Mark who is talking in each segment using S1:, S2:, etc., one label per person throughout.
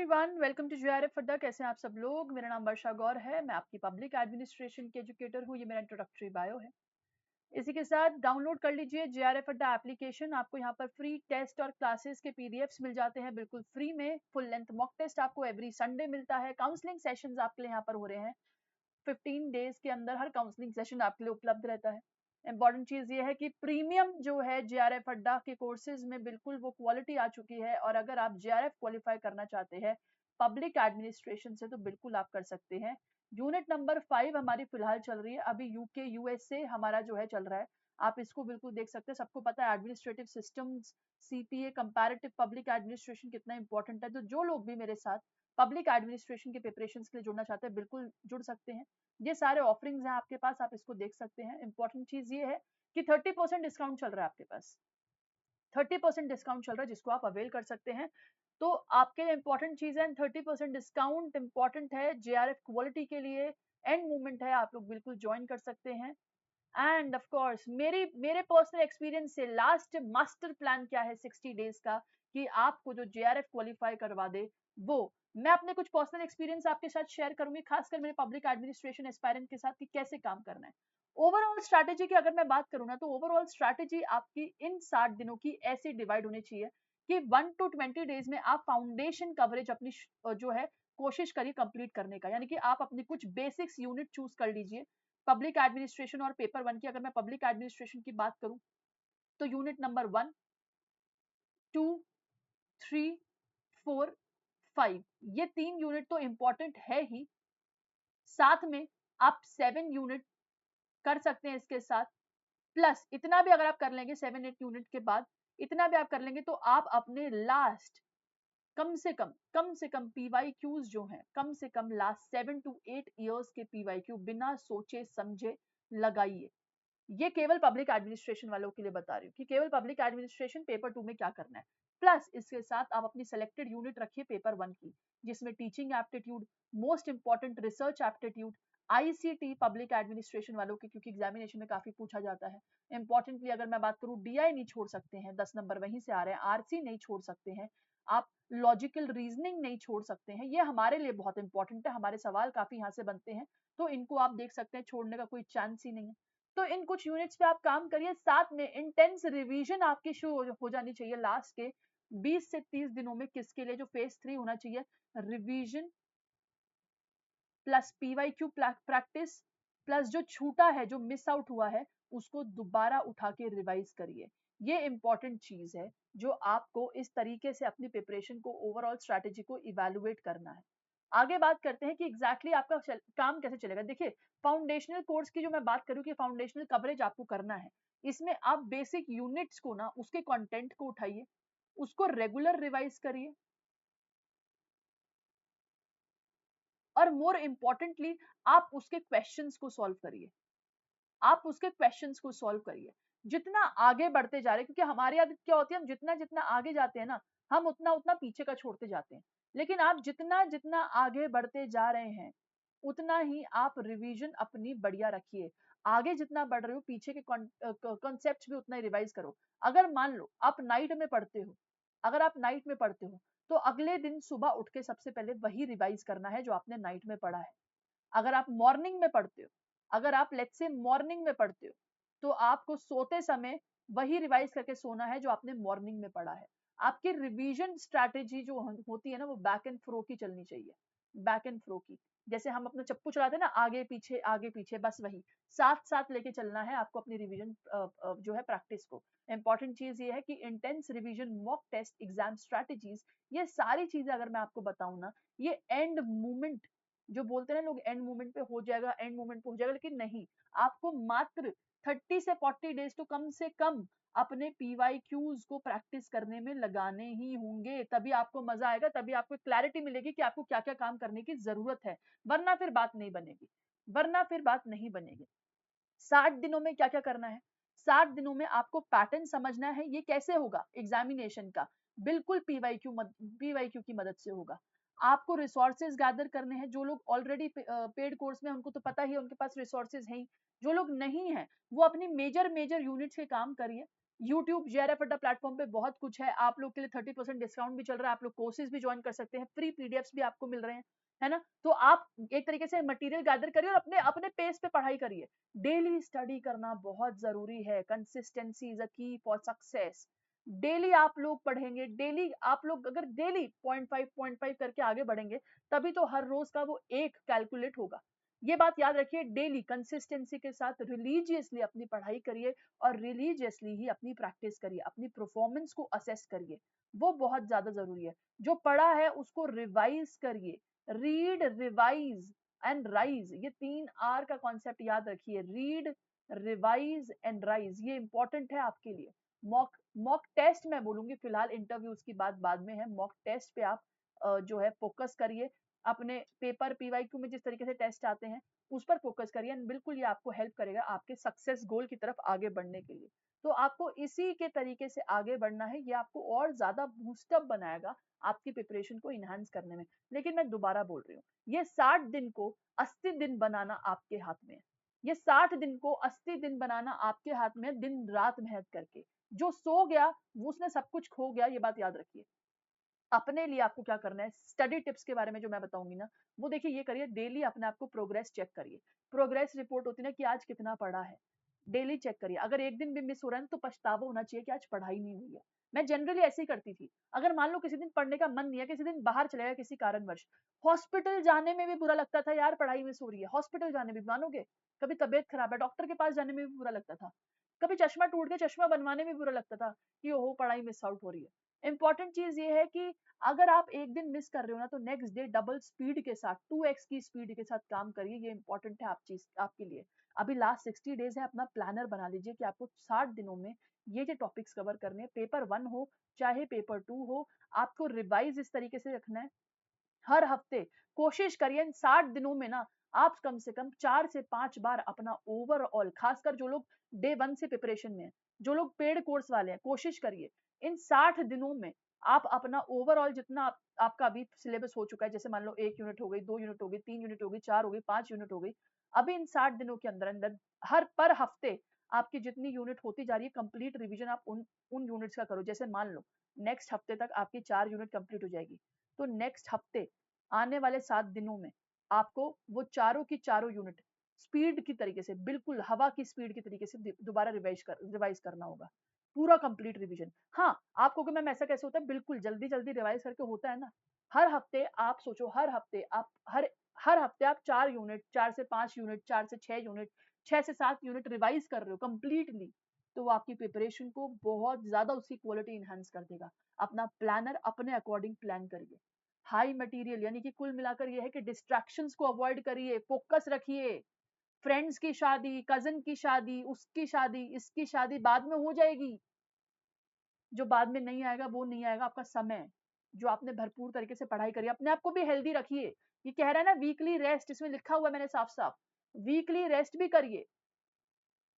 S1: Everyone, welcome to JRF अड्डा। कैसे हैं आप सब लोग? मेरा नाम वर्षा गौर है। मैं आपकी पब्लिक एडमिनिस्ट्रेशन की एजुकेटर हूँ। ये मेरा इंट्रोडक्टरी बायो है। इसी के साथ डाउनलोड कर लीजिए जेआरएफ अड्डा एप्लीकेशन। आपको यहाँ पर फ्री टेस्ट और क्लासेस के पीडीएफ्स मिल जाते हैं बिल्कुल फ्री में। फुल लेंथ मॉक टेस्ट आपको एवरी संडे मिलता है। काउंसलिंग सेशंस आपके लिए यहाँ पर हो रहे हैं। 15 डेज के अंदर हर काउंसलिंग सेशन आपके लिए उपलब्ध रहता है। इंपॉर्टेंट चीज ये है कि प्रीमियम जो है जेआरएफ अड्डा के कोर्सेज में बिल्कुल वो क्वालिटी आ चुकी है। और अगर आप जेआरएफ क्वालिफाई करना चाहते हैं पब्लिक एडमिनिस्ट्रेशन से तो बिल्कुल आप कर सकते हैं। यूनिट नंबर 5 हमारी फिलहाल चल रही है। अभी यूके यूएसए हमारा जो है चल रहा है। आप इसको बिल्कुल देख सकते हैं। सबको पता है administrative systems, CPA, comparative public administration कितना इंपॉर्टेंट है। तो जो लोग भी मेरे साथ पब्लिक एडमिनिस्ट्रेशन के प्रिपरेशन के लिए जुड़ना चाहते हैं बिल्कुल जुड़ सकते हैं। ये सारे ऑफरिंग्स हैं आपके पास, आप इसको देख सकते हैं। इंपॉर्टेंट चीज ये है कि 30% डिस्काउंट चल रहा है आपके पास। 30% डिस्काउंट चल रहा है जिसको आप अवेल कर सकते हैं। तो आपके लिए इंपॉर्टेंट चीज है। 30% डिस्काउंट इंपॉर्टेंट है जेआरएफ क्वालिटी के लिए। एंड मूवमेंट है, आप लोग बिल्कुल ज्वाइन कर सकते हैं। एंड ऑफ कोर्स मेरे पर्सनल एक्सपीरियंस से लास्ट मास्टर प्लान क्या है 60 डेज का कि आपको जो जेआरएफ क्वालिफाई करवा दे वो मैं अपने कुछ पर्सनल एक्सपीरियंस आपके साथ शेयर करूंगी, खासकर मेरे पब्लिक एडमिनिस्ट्रेशन एस्पायरेंट के साथ कि कैसे काम करना है। ओवरऑल स्ट्रैटेजी की अगर मैं बात करूं ना तो ओवरऑल स्ट्रैटेजी आपकी इन 60 दिनों की ऐसी डिवाइड होनी चाहिए कि 1 to 20 डेज में आप फाउंडेशन कवरेज अपनी जो है कोशिश करिए कंप्लीट करने का। यानी कि आप अपनी कुछ बेसिक्स यूनिट चूज कर लीजिए पब्लिक एडमिनिस्ट्रेशन और पेपर 1 की। अगर मैं पब्लिक एडमिनिस्ट्रेशन की बात करूं तो यूनिट नंबर 1, 2, 3, 4, 5 ये 3 यूनिट तो इंपॉर्टेंट है ही। साथ में आप 7 यूनिट कर सकते हैं इसके साथ। प्लस इतना भी अगर आप कर लेंगे 7-8 यूनिट के बाद, इतना भी आप कर लेंगे तो आप अपने लास्ट कम से कम पीवाईक्यूज जो हैं, कम से कम लास्ट 7 to 8 ईयर्स के पीवाईक्यू बिना सोचे समझे लगाइए। ये केवल पब्लिक एडमिनिस्ट्रेशन वालों के लिए बता रही हूँ कि केवल पब्लिक एडमिनिस्ट्रेशन पेपर 2 में क्या करना है। प्लस इसके साथ आप अपनी सेलेक्टेड यूनिट रखिए पेपर 1 की, जिसमें teaching aptitude, most important research aptitude, ICT public administration वालों के, क्योंकि एग्जामिनेशन में काफी पूछा जाता है। इंपॉर्टेंटली अगर मैं बात करूं डीआई नहीं छोड़ सकते हैं, 10 नंबर वहीं से आ रहे हैं। आरसी नहीं छोड़ सकते हैं आप, लॉजिकल रीजनिंग नहीं छोड़ सकते हैं। ये हमारे लिए बहुत इंपॉर्टेंट है, हमारे सवाल काफी यहाँ से बनते हैं, तो इनको आप देख सकते हैं, छोड़ने का कोई चांस ही नहीं है। तो इन कुछ यूनिट्स पे आप काम करिए। साथ में इंटेंस रिवीजन आपकी शुरू हो जानी चाहिए लास्ट के 20 से 30 दिनों में। किसके लिए? जो फेज 3 होना चाहिए, revision plus PYQ practice plus जो छूटा है, जो मिस आउट हुआ है, उसको दोबारा उठा के रिवाइज करिए। ये इंपॉर्टेंट चीज है जो आपको इस तरीके से अपनी प्रिपरेशन को, ओवरऑल स्ट्रैटेजी को इवैल्यूएट करना है। आगे बात करते हैं कि एग्जैक्टली आपका काम कैसे चलेगा। देखिए, फाउंडेशनल कोर्स की जो मैं बात करूं कि फाउंडेशनल कवरेज आपको करना है, इसमें आप बेसिक यूनिट्स को ना, उसके कंटेंट को उठाइए, उसको रेगुलर रिवाइज करिए और मोर इंपॉर्टेंटली आप उसके क्वेश्चंस को सॉल्व करिए। आप उसके क्वेश्चंस को सॉल्व करिए जितना आगे बढ़ते जा रहे हैं। क्योंकि हमारी आदत क्या होती है, हम जितना जितना आगे जाते हैं ना, हम उतना उतना पीछे का छोड़ते जाते हैं। लेकिन आप जितना जितना आगे बढ़ते जा रहे हैं उतना ही आप रिवीजन अपनी बढ़िया रखिए। आगे जितना बढ़ रहे हो पीछे के कॉन्सेप्ट भी उतना ही रिवाइज करो। अगर मान लो आप नाइट में पढ़ते हो, अगर आप नाइट में पढ़ते हो तो अगले दिन सुबह उठ के सबसे पहले वही रिवाइज करना है जो आपने नाइट में पढ़ा है। अगर आप मॉर्निंग में पढ़ते हो, अगर आप लेट्स से मॉर्निंग में पढ़ते हो, तो आपको सोते समय वही रिवाइज करके सोना है जो आपने मॉर्निंग में पढ़ा है। आपकी रिवीजन स्ट्रैटेजी जो होती है ना, वो बैक एंड फ्रो की चलनी चाहिए। बैक एंड फ्रो की, जैसे हम अपना चप्पू चलाते हैं ना, आगे पीछे, बस वही साथ साथ लेके चलना है आपको अपनी रिवीजन जो है प्रैक्टिस को। इंपॉर्टेंट चीज ये है कि intense revision, mock test, exam strategies, ये सारी चीजें अगर मैं आपको बताऊं ना, ये एंड मूवमेंट जो बोलते हैं ना लोग, एंड मूवमेंट पे हो जाएगा, एंड मूवमेंट पे हो जाएगा, लेकिन नहीं। आपको मात्र 30 से 40 डेज तो कम से कम अपने पीवाईक्यूज को प्रैक्टिस करने में लगाने ही होंगे। तभी आपको मजा आएगा, तभी आपको क्लैरिटी मिलेगी कि आपको क्या क्या काम करने की जरूरत है। वरना फिर बात नहीं बनेगी, वरना फिर बात नहीं बनेगी। 60 दिनों में क्या क्या करना है? 60 दिनों में आपको पैटर्न समझना है। ये कैसे होगा एग्जामिनेशन का? बिल्कुल पीवाईक्यू की मदद से होगा। आपको रिसोर्सेज गैदर करने हैं। जो लोग ऑलरेडी पेड कोर्स में, उनको तो पता ही है, उनके पास रिसोर्सेज हैं ही। जो लोग नहीं हैं वो अपनी मेजर यूनिट्स के काम करिए। यूट्यूब जेआरएफ अड्डा प्लेटफॉर्म पे बहुत कुछ है, आप लोग के लिए 30% डिस्काउंट भी चल रहा है, आप लोग कोर्सेज भी ज्वाइन कर सकते हैं, फ्री पीडीएफ्स भी आपको मिल रहे हैं, है ना। तो आप एक तरीके से मटेरियल गैदर करिए और अपने अपने पेस पे पढ़ाई करिए। डेली स्टडी करना बहुत जरूरी है, कंसिस्टेंसी इज अ की फॉर सक्सेस। डेली आप लोग पढ़ेंगे, डेली आप लोग अगर डेली 0.5 करके आगे बढ़ेंगे, तभी तो हर रोज का वो एक कैलकुलेट होगा। ये बात याद रखिए, डेली कंसिस्टेंसी के साथ रिलीजियसली अपनी पढ़ाई करिए और रिलीजियसली ही अपनी प्रैक्टिस करिए, अपनी परफॉर्मेंस को असेस करिए, वो बहुत ज्यादा जरूरी है। जो पढ़ा है उसको रिवाइज करिए, रीड, रिवाइज एंड राइज, ये 3 R का कॉन्सेप्ट याद रखिए, रीड, रिवाइज एंड राइज, ये इंपॉर्टेंट है आपके लिए। मॉक मॉक टेस्ट मैं बोलूंगी, फिलहाल इंटरव्यूज की बात बाद में है, मॉक टेस्ट पे आप जो है फोकस करिए, अपने पेपर पीवाईक्यू में जिस तरीके से टेस्ट आते हैं उस पर फोकस करिए, बिल्कुल ये आपको हेल्प करेगा आपके सक्सेस गोल की तरफ आगे बढ़ने के लिए। तो आपको इसी के तरीके से आगे बढ़ना है, ये आपको और ज्यादा बूस्टअप बनाएगा आपकी प्रिपरेशन को इनहांस करने में। लेकिन मैं दोबारा बोल रही हूँ, ये 60 दिन को 80 दिन बनाना आपके हाथ में है। ये 60 दिन को 80 दिन बनाना आपके हाथ में है, दिन रात मेहनत करके। जो सो गया वो उसने सब कुछ खो गया, ये बात याद रखिए। अपने लिए आपको क्या करना है, स्टडी टिप्स के बारे में जो मैं बताऊंगी ना, वो देखिए ये करिए, डेली अपने आप को प्रोग्रेस चेक करिए। प्रोग्रेस रिपोर्ट होती है ना कि आज कितना पढ़ा है, डेली चेक करिए। अगर एक दिन भी मिस हो रहा है तो पछतावा होना चाहिए कि आज पढ़ाई नहीं हुई है। मैं जनरली ऐसे ही करती थी, अगर मान लो किसी दिन पढ़ने का मन नहीं है, किसी दिन बाहर चले गए किसी कारणवश, हॉस्पिटल जाने में भी बुरा लगता था, यार पढ़ाई मिस हो रही है, हॉस्पिटल जाने में भी मानोगे, कभी तबीयत खराब है डॉक्टर के पास जाने में भी बुरा लगता था, कभी चश्मा टूट गया चश्मा बनवाने में भी बुरा लगता था कि ओहो पढ़ाई मिस आउट हो रही है। इंपॉर्टेंट चीज ये है कि अगर आप एक दिन मिस कर रहे हो ना, तो नेक्स्ट डे डबल स्पीड के साथ 2x की स्पीड के साथ काम करिए, ये इंपॉर्टेंट है आप चीज आपके लिए। अभी लास्ट 60 डेज है, अपना प्लानर बना लीजिए कि आपको 60 दिनों में ये जो टॉपिक्स कवर करने हैं, पेपर 1 हो चाहे पेपर 2 हो, आपको रिवाइज इस तरीके से रखना है। हर हफ्ते कोशिश करिए इन 60 दिनों में ना, आप कम से कम 4 से 5 बार अपना ओवरऑल, खासकर जो लोग डे 1 से प्रिपरेशन में है, जो लोग पेड कोर्स वाले हैं, कोशिश करिए इन 60 दिनों में आप अपना ओवरऑल जितना आपका अभी सिलेबस हो चुका है, जैसे मान लो 1 यूनिट हो गई, 2 यूनिट हो गई, 3 यूनिट हो गई, 4 हो गई, 5 यूनिट हो गई, अभी इन 60 दिनों के अंदर अंदर हर पर हफ्ते आपकी जितनी यूनिट होती जा रही है, कंप्लीट रिवीजन आप उन यूनिट्स का करो। जैसे मान लो नेक्स्ट हफ्ते तक आपकी 4 यूनिट कंप्लीट हो जाएगी, तो नेक्स्ट हफ्ते आने वाले 7 दिनों में आपको वो चारों की चारों यूनिट स्पीड की तरीके से, बिल्कुल हवा की स्पीड की तरीके से दोबारा रिवाइज करना होगा, पूरा कंप्लीट रिवीजन। हाँ, आपको कि मैम ऐसा कैसे होता है, बिल्कुल जल्दी जल्दी रिवाइज करके होता है ना। हर हफ्ते आप सोचो, हर हफ्ते आप हर हफ्ते आप 4 यूनिट, 4 से 5 यूनिट, 4 से 6 यूनिट, 6 से 7 यूनिट रिवाइज कर रहे हो कंप्लीटली, तो वो आपकी प्रिपरेशन को बहुत ज्यादा उसकी क्वालिटी इंहांस कर देगा। अपना प्लानर अपने अकॉर्डिंग प्लान करिए। हाई मटेरियल यानी कि कुल मिलाकर यह है कि डिस्ट्रैक्शंस को अवॉइड करिए, फोकस रखिए। फ्रेंड्स की शादी, कजन की शादी, उसकी शादी, इसकी शादी बाद में हो जाएगी, जो बाद में नहीं आएगा वो नहीं आएगा, आपका समय जो आपने भरपूर तरीके से पढ़ाई करी, अपने आप को भी हेल्दी रखिए। ये कह रहा है ना वीकली रेस्ट, इसमें लिखा हुआ है मैंने साफ साफ, वीकली रेस्ट भी करिए,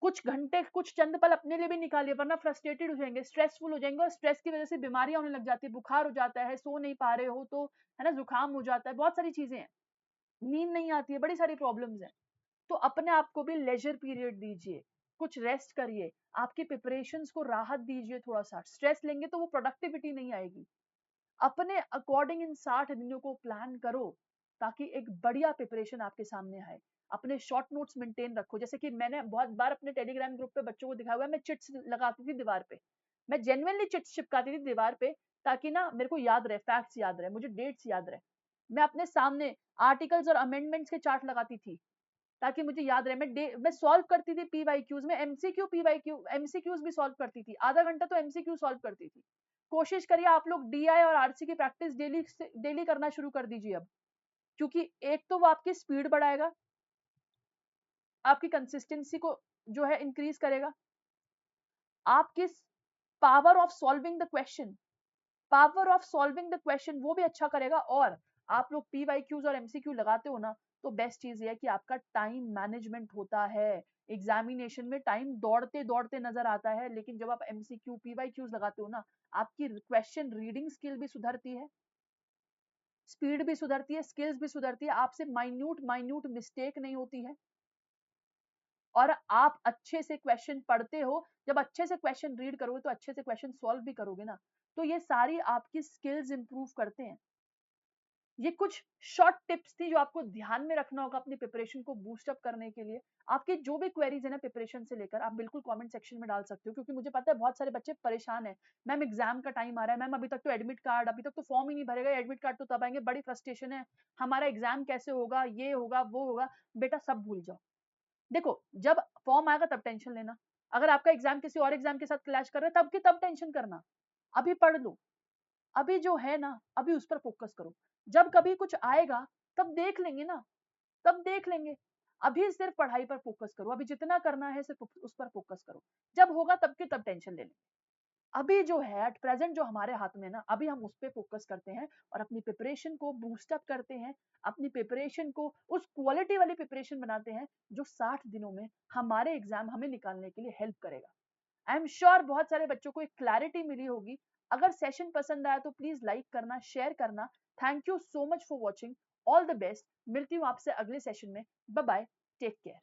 S1: कुछ घंटे कुछ चंद पल अपने लिए भी निकालिए, वरना फ्रस्ट्रेटेड हो जाएंगे, स्ट्रेसफुल हो जाएंगे, और स्ट्रेस की वजह से बीमारियां होने लग जाती है, बुखार हो जाता है, सो नहीं पा रहे हो तो, है ना, जुकाम हो जाता है, बहुत सारी चीजें हैं, नींद नहीं आती है, बड़ी सारी प्रॉब्लम्स हैं। तो अपने आप को भी लेजर पीरियड दीजिए, कुछ रेस्ट करिए, आपकी प्रिपरेशंस को राहत दीजिए, थोड़ा सा स्ट्रेस लेंगे तो वो प्रोडक्टिविटी नहीं आएगी। अपने अकॉर्डिंग इन 60 दिनों को प्लान करो, ताकि एक बढ़िया प्रिपरेशन आपके सामने आए। अपने शॉर्ट नोट्स मेंटेन रखो, जैसे कि मैंने बहुत बार अपने टेलीग्राम ग्रुप पे बच्चों को दिखाया हुआ है, मैं चिट्स लगाती थी दीवार पे, मैं जेन्युइनली चिट्स चिपकाती थी दीवार पे, ताकि ना मेरे को याद रहे, फैक्ट्स याद रहे, मुझे डेट्स याद रहे। मैं अपने सामने आर्टिकल्स और अमेंडमेंट्स के चार्ट लगाती थी, ताकि मुझे याद रहे। मैं सॉल्व करती थी पीवाईक्यूज में, एमसीक्यू पीवाईक्यू एमसीक्यूज भी सॉल्व करती थी, आधा घंटा तो एमसीक्यू सॉल्व करती थी। कोशिश करिए आप लोग डीआई और आरसी की प्रैक्टिस डेली करना शुरू कर दीजिए अब, क्योंकि एक तो वो आपकी स्पीड बढ़ाएगा, आपकी कंसिस्टेंसी को जो है इंक्रीज करेगा, आपकी power of solving the question, वो भी अच्छा करेगा। और आप लोग पीवाईक्यूज और एमसीक्यू लगाते हो ना, तो बेस्ट चीज ये है कि आपका टाइम मैनेजमेंट होता है। एग्जामिनेशन में टाइम दौड़ते दौड़ते नजर आता है, लेकिन जब आप एमसीक्यू पीवाईक्यूज लगाते हो ना, आपकी क्वेश्चन रीडिंग स्किल भी सुधरती है, स्पीड भी सुधरती है, स्किल्स भी सुधरती है, आपसे माइन्यूट माइन्यूट मिस्टेक नहीं होती है। और आप अच्छे से क्वेश्चन पढ़ते हो, जब अच्छे से क्वेश्चन रीड करोगे तो अच्छे से क्वेश्चन सॉल्व भी करोगे ना, तो ये सारी आपकी स्किल्स इंप्रूव करते हैं। ये कुछ शॉर्ट टिप्स थी जो आपको ध्यान में रखना होगा अपनी प्रिपरेशन को बूस्ट अप करने के लिए। आपकी जो भी क्वेरीज है ना प्रिपरेशन से लेकर, आप बिल्कुल कमेंट सेक्शन में डाल सकते हो, क्योंकि मुझे पता है बहुत सारे बच्चे परेशान हैं। मैम एग्जाम का टाइम आ रहा है, मैम अभी तक तो एडमिट कार्ड, अभी तक तो फॉर्म ही नहीं भरेगा, एडमिट कार्ड तो तब आएंगे, बड़ी फ्रस्ट्रेशन है, हमारा एग्जाम कैसे होगा, ये होगा वो होगा। बेटा सब भूल जाओ। देखो, जब फॉर्म आएगा तब टेंशन लेना, अगर आपका एग्जाम किसी और एग्जाम के साथ क्लैश कर रहा है तब की तब टेंशन करना। अभी पढ़ लो, अभी जो है ना अभी उस पर फोकस करो। जब कभी कुछ आएगा तब देख लेंगे ना, तब देख लेंगे। अभी सिर्फ पढ़ाई पर फोकस करो, अभी जितना करना है सिर्फ उस पर फोकस करो। जब होगा तब की तब टेंशन ले लेंगे। अभी जो है एट प्रेजेंट जो हमारे हाथ में ना, अभी हम उस पर फोकस करते हैं और अपनी प्रिपरेशन को बूस्ट अप करते हैं, अपनी प्रिपरेशन को उस क्वालिटी वाली प्रिपरेशन बनाते हैं जो 60 दिनों में हमारे एग्जाम हमें निकालने के लिए हेल्प करेगा। आई एम श्योर बहुत सारे बच्चों को एक क्लैरिटी मिली होगी। अगर सेशन पसंद आया तो प्लीज लाइक करना, शेयर करना। Thank you so much for watching. All the best. मिलती हूँ आपसे अगले सेशन में। Bye bye. Take care.